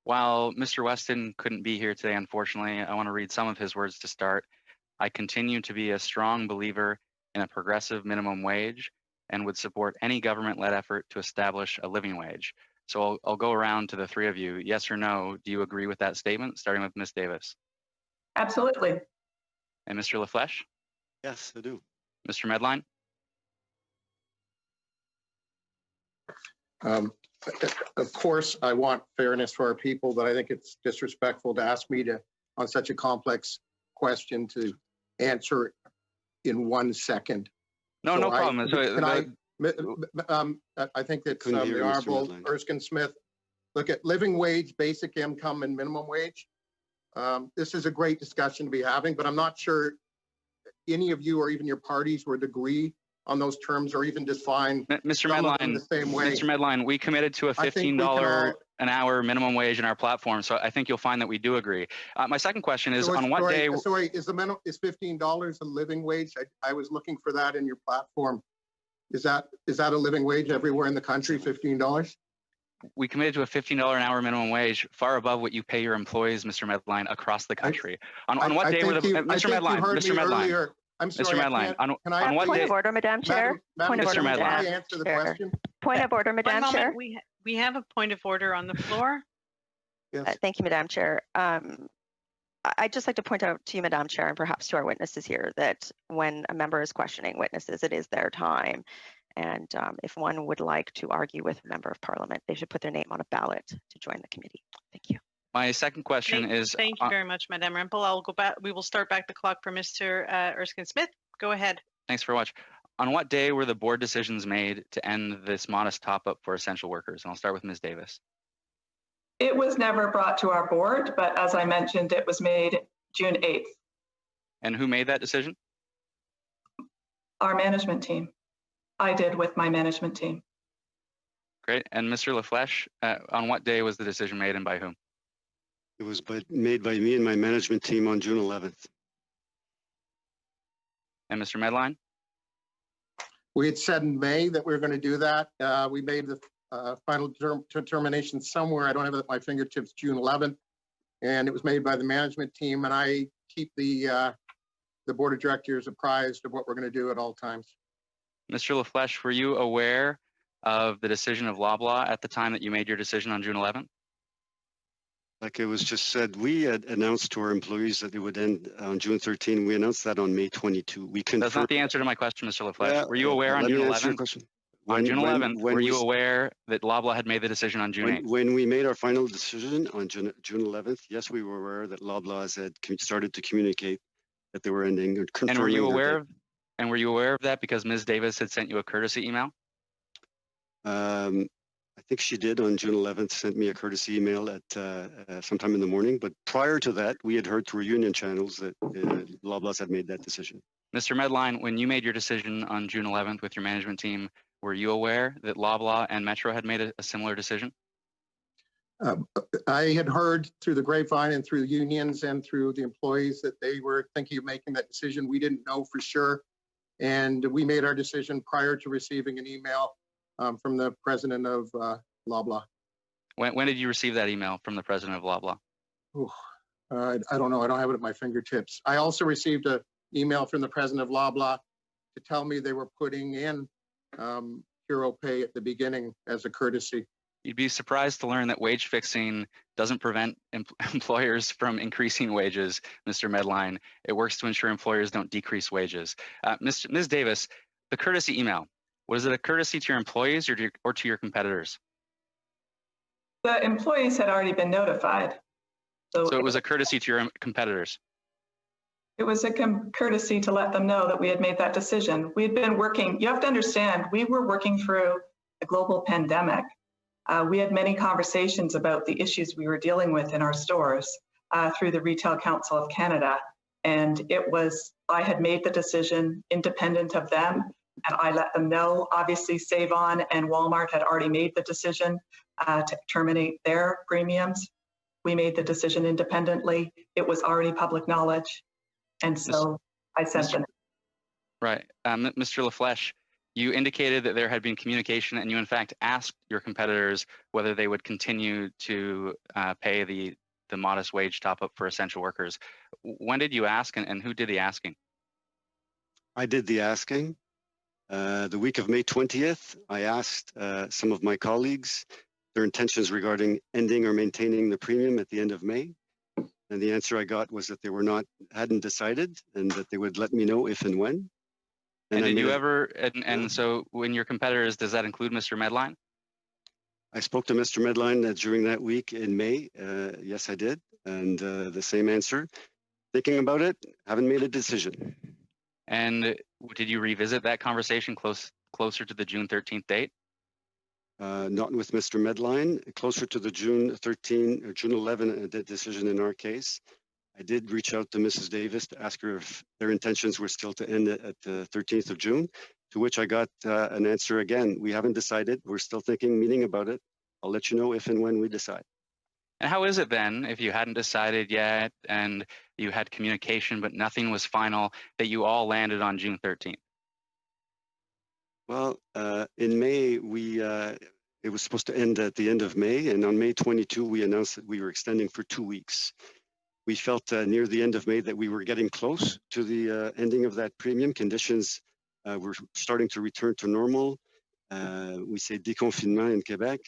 While Mr. Weston couldn't be here today, unfortunately, I want to read some of his words to start. I continue to be a strong believer in a progressive minimum wage and would support any government-led effort to establish a living wage. So I'll go around to the three of you. Yes or no, do you agree with that statement, starting with Ms. Davis? Absolutely. And Mr. LaFleche? Yes, I do. Mr. Medline? Of course, I want fairness for our people, but I think it's disrespectful to ask me to, on such a complex question, to answer in 1 second. No, So no problem. I think that the Honorable Erskine-Smith, look at living wage, basic income, and minimum wage. This is a great discussion to be having, but I'm not sure any of you or even your parties would agree on those terms or even define Mr. Medline, the same way. Mr. Medline, we committed to a $15 an hour minimum wage in our platform, so I think you'll find that we do agree. My second question is, on what day? Sorry, is $15 a living wage? I was looking for that in your platform. Is that a living wage everywhere in the country, $15? We committed to a $15 an hour minimum wage, far above what you pay your employees, Mr. Medline, across the country. On what day were the Mr. Medline? I'm sorry, Mr. Medline, on what point day? of order, Madam Chair. Point of order, Madam Madam Chair. Answer the question. Point of order, Madam Chair. We have a point of order on the floor. Yes. Thank you, Madam Chair. I'd just like to point out to you, Madam Chair, and perhaps to our witnesses here, that when a member is questioning witnesses, it is their time. And if one would like to argue with a member of Parliament, they should put their name on a ballot to join the committee. Thank you. My second question is... Thank you very much, Madam Rempel. I'll go back. We will start back the clock for Mr. Erskine-Smith. Go ahead. Thanks very much. On what day were the board decisions made to end this modest top-up for essential workers? And I'll start with Ms. Davis. It was never brought to our board, but as I mentioned, it was made June 8th. And who made that decision? Our management team. I did with my management team. Great. And Mr. LaFleche, on what day was the decision made and by whom? It was made by me and my management team on June 11th. And Mr. Medline? We had said in May that we were going to do that. We made the final determination somewhere. I don't have it at my fingertips, June 11th. And it was made by the management team. And I keep the board of directors apprised of what we're going to do at all times. Mr. LaFleche, were you aware of the decision of Loblaw at the time that you made your decision on June 11th? Like it was just said, we had announced to our employees that it would end on June 13. We announced that on May 22. We confirmed. That's not the answer to my question, Mr. LaFleche. Were you aware on June 11th? On June 11th, were you aware that Loblaw had made the decision on June 8th? When we made our final decision on June 11th, yes, we were aware that Loblaw had started to communicate that they were ending. And were you aware of? And were you aware of that because Ms. Davis had sent you a courtesy email? I think she did on June 11th, sent me a courtesy email at sometime in the morning. But prior to that, we had heard through union channels that Loblaw had made that decision. Mr. Medline, when you made your decision on June 11th with your management team, were you aware that Loblaw and Metro had made a similar decision? I had heard through the grapevine and through unions and through the employees that they were thinking of making that decision. We didn't know for sure. And we made our decision prior to receiving an email from the president of Loblaw. When did you receive that email from the president of Loblaw? I don't know. I don't have it at my fingertips. I also received an email from the president of Loblaw to tell me they were putting in hero pay at the beginning as a courtesy. You'd be surprised to learn that wage fixing doesn't prevent employers from increasing wages, Mr. Medline. It works to ensure employers don't decrease wages. Ms. Davis, the courtesy email, was it a courtesy to your employees or to your competitors? The employees had already been notified. So it was a courtesy to your competitors? It was a courtesy to let them know that we had made that decision. We had been working, you have to understand, we were working through a global pandemic. We had many conversations about the issues we were dealing with in our stores through the Retail Council of Canada. And I had made the decision independent of them, and I let them know. Obviously, Save On and Walmart had already made the decision to terminate their premiums. We made the decision independently. It was already public knowledge. And so I sent them. Right. Mr. LaFleche, You indicated that there had been communication, and you in fact asked your competitors whether they would continue to pay the modest wage top up for essential workers. When did you ask, and who did the asking? I did the asking. The week of May 20th, I asked some of my colleagues their intentions regarding ending or maintaining the premium at the end of May. And the answer I got was that they hadn't decided, and that they would let me know if and when. And did you Yeah. ever, and so when your competitors, does that include Mr. Medline? I spoke to Mr. Medline during that week in May. Yes, I did. And the same answer. Thinking about it, haven't made a decision. And did you revisit that conversation closer to the June 13th date? Not with Mr. Medline. Closer to the June 13 or June 11 decision in our case, I did reach out to Mrs. Davis to ask her if their intentions were still to end at the 13th of June, to which I got an answer again. We haven't decided. We're still meeting about it. I'll let you know if and when we decide. And how is it then, if you hadn't decided yet and you had communication but nothing was final, that you all landed on June 13th? Well, in May, it was supposed to end at the end of May, and on May 22, we announced that we were extending for 2 weeks. We felt near the end of May that we were getting close to the ending of that premium. Conditions were starting to return to normal. We say déconfinement in Quebec.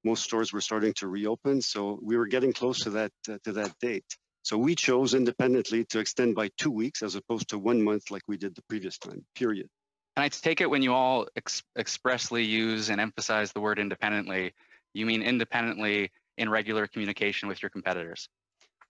Most stores were starting to reopen, so we were getting close to that date. So we chose independently to extend by 2 weeks as opposed to 1 month like we did the previous time, period. And I take it when you all expressly use and emphasize the word independently, you mean independently in regular communication with your competitors?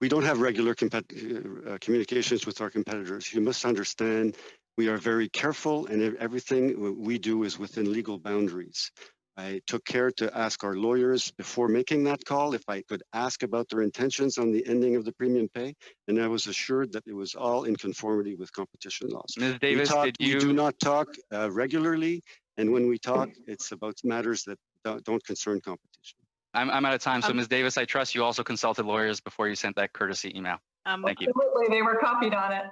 We don't have regular communications with our competitors. You must understand, we are very careful, and everything we do is within legal boundaries. I took care to ask our lawyers before making that call if I could ask about their intentions on the ending of the premium pay, and I was assured that it was all in conformity with competition laws. Ms. Davis, we do not talk regularly, and when we talk, it's about matters that don't concern competition. I'm out of time, so Ms. Davis, I trust you also consulted lawyers before you sent that courtesy email. Thank you. Absolutely, they were copied on it.